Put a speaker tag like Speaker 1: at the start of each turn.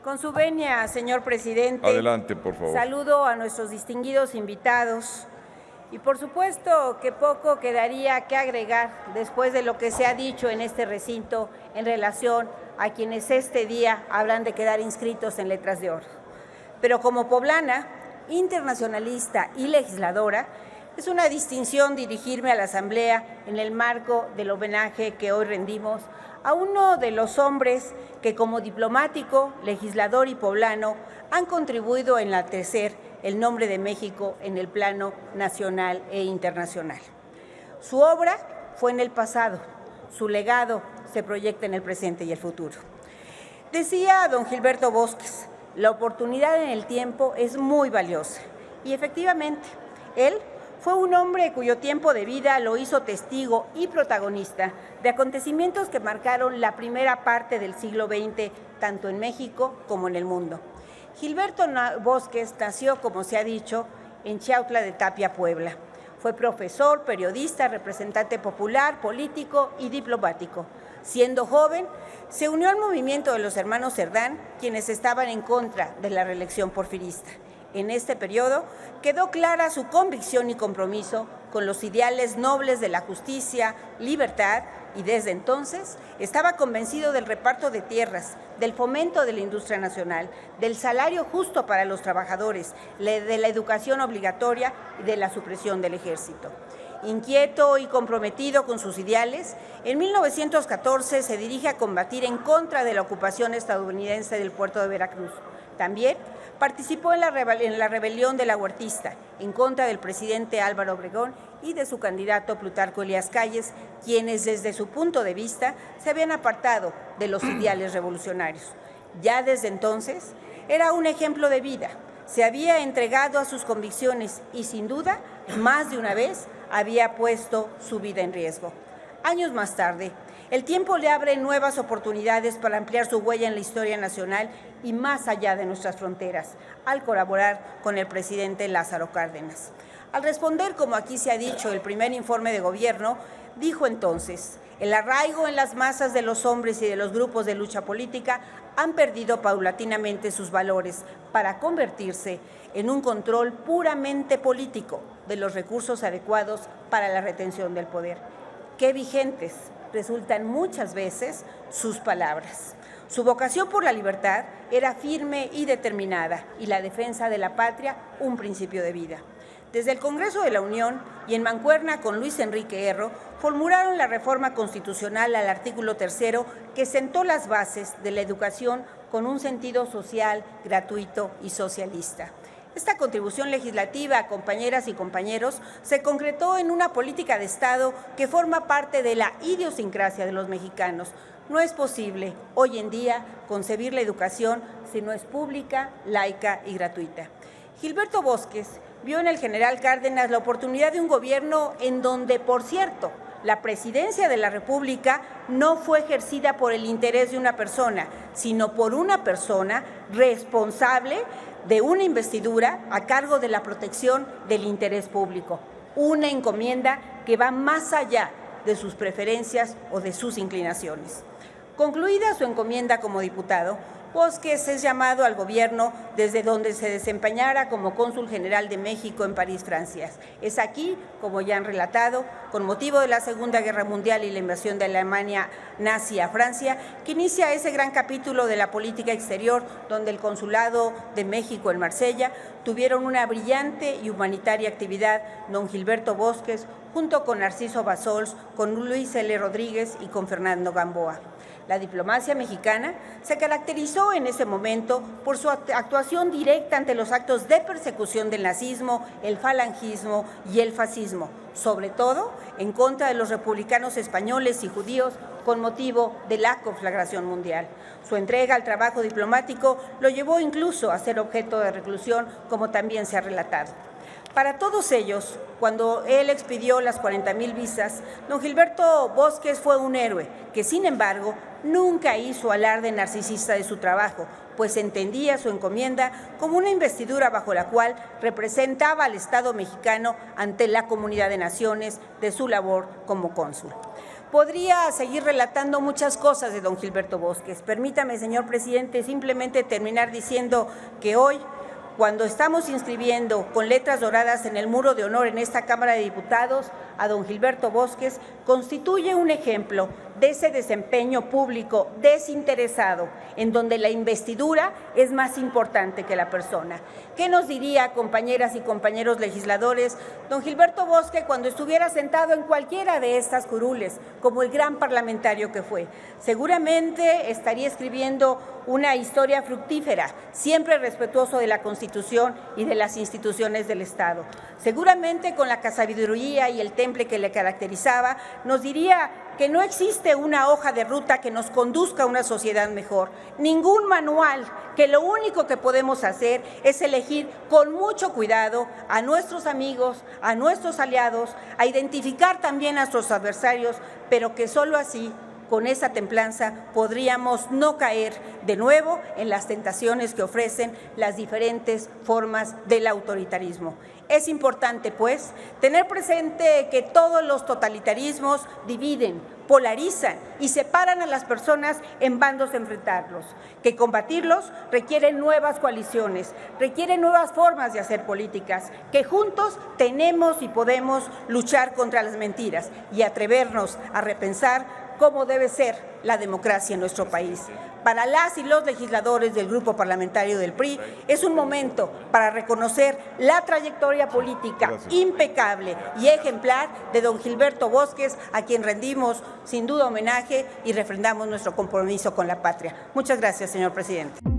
Speaker 1: Con su venia, señor presidente.
Speaker 2: Adelante, por favor.
Speaker 1: Saludo a nuestros distinguidos invitados y por supuesto que poco quedaría que agregar después de lo que se ha dicho en este recinto en relación a quienes este día habrán de quedar inscritos en letras de oro. Pero como poblana, internacionalista y legisladora, es una distinción dirigirme a la Asamblea en el marco del homenaje que hoy rendimos a uno de los hombres que como diplomático, legislador y poblano han contribuido a enaltecer el nombre de México en el plano nacional e internacional. Su obra fue en el pasado, su legado se proyecta en el presente y el futuro. Decía don Gilberto Bosques, la oportunidad en el tiempo es muy valiosa y efectivamente, él fue un hombre cuyo tiempo de vida lo hizo testigo y protagonista de acontecimientos que marcaron la primera parte del siglo XX, tanto en México como en el mundo. Gilberto Bosques nació, como se ha dicho, en Chiautla de Tapia, Puebla. Fue profesor, periodista, representante popular, político y diplomático. Siendo joven, se unió al movimiento de los hermanos Cerdán, quienes estaban en contra de la reelección porfirista. En este periodo quedó clara su convicción y compromiso con los ideales nobles de la justicia, libertad y desde entonces estaba convencido del reparto de tierras, del fomento de la industria nacional, del salario justo para los trabajadores, de la educación obligatoria y de la supresión del ejército. Inquieto y comprometido con sus ideales, en 1914 se dirige a combatir en contra de la ocupación estadounidense del puerto de Veracruz. También participó en la rebelión de la Huertista, en contra del presidente Álvaro Obregón y de su candidato Plutarco Elías Calles, quienes desde su punto de vista se habían apartado de los ideales revolucionarios. Ya desde entonces era un ejemplo de vida, se había entregado a sus convicciones y sin duda, más de una vez, había puesto su vida en riesgo. Años más tarde, el tiempo le abre nuevas oportunidades para ampliar su huella en la historia nacional y más allá de nuestras fronteras, al colaborar con el presidente Lázaro Cárdenas. Al responder, como aquí se ha dicho, el primer informe de gobierno, dijo entonces: el arraigo en las masas de los hombres y de los grupos de lucha política han perdido paulatinamente sus valores para convertirse en un control puramente político de los recursos adecuados para la retención del poder. Qué vigentes resultan muchas veces sus palabras. Su vocación por la libertad era firme y determinada y la defensa de la patria un principio de vida. Desde el Congreso de la Unión y en mancuerna con Luis Enrique Erro, formularon la reforma constitucional al artículo 3 que sentó las bases de la educación con un sentido social, gratuito y socialista. Esta contribución legislativa, compañeras y compañeros, se concretó en una política de Estado que forma parte de la idiosincrasia de los mexicanos. No es posible hoy en día concebir la educación si no es pública, laica y gratuita. Gilberto Bosques vio en el general Cárdenas la oportunidad de un gobierno en donde, por cierto, la presidencia de la República no fue ejercida por el interés de una persona, sino por una persona responsable de una investidura a cargo de la protección del interés público, una encomienda que va más allá de sus preferencias o de sus inclinaciones. Concluida su encomienda como diputado, Bosques es llamado al gobierno desde donde se desempeñara como cónsul general de México en París, Francia. Es aquí, como ya han relatado, con motivo de la Segunda Guerra Mundial y la invasión de Alemania nazi a Francia, que inicia ese gran capítulo de la política exterior, donde el Consulado de México en Marsella tuvieron una brillante y humanitaria actividad don Gilberto Bosques, junto con Narciso Bassols, con Luis L. Rodríguez y con Fernando Gamboa. La diplomacia mexicana se caracterizó en ese momento por su actuación directa ante los actos de persecución del nazismo, el falangismo y el fascismo, sobre todo en contra de los republicanos españoles y judíos con motivo de la conflagración mundial. Su entrega al trabajo diplomático lo llevó incluso a ser objeto de reclusión, como también se ha relatado. Para todos ellos, cuando él expidió las 40,000 visas, don Gilberto Bosques fue un héroe que, sin embargo, nunca hizo alarde narcisista de su trabajo, pues entendía su encomienda como una investidura bajo la cual representaba al Estado mexicano ante la comunidad de naciones de su labor como cónsul. Podría seguir relatando muchas cosas de don Gilberto Bosques. Permítame, señor presidente, simplemente terminar diciendo que hoy, cuando estamos inscribiendo con letras doradas en el muro de honor en esta Cámara de Diputados a don Gilberto Bosques, constituye un ejemplo de ese desempeño público desinteresado, en donde la investidura es más importante que la persona. ¿Qué nos diría, compañeras y compañeros legisladores, don Gilberto Bosques cuando estuviera sentado en cualquiera de estas curules, como el gran parlamentario que fue? Seguramente estaría escribiendo una historia fructífera, siempre respetuoso de la Constitución y de las instituciones del Estado. Seguramente con la sabiduría y el temple que le caracterizaba, nos diría que no existe una hoja de ruta que nos conduzca a una sociedad mejor, ningún manual, que lo único que podemos hacer es elegir con mucho cuidado a nuestros amigos, a nuestros aliados, a identificar también a nuestros adversarios, pero que solo así, con esa templanza, podríamos no caer de nuevo en las tentaciones que ofrecen las diferentes formas del autoritarismo. Es importante, pues, tener presente que todos los totalitarismos dividen, polarizan y separan a las personas en bandos a enfrentarlos, que combatirlos requiere nuevas coaliciones, requiere nuevas formas de hacer políticas, que juntos tenemos y podemos luchar contra las mentiras y atrevernos a repensar cómo debe ser la democracia en nuestro país. Para las y los legisladores del Grupo Parlamentario del PRI es un momento para reconocer la trayectoria política impecable y ejemplar de don Gilberto Bosques, a quien rendimos sin duda homenaje y refrendamos nuestro compromiso con la patria. Muchas gracias, señor presidente.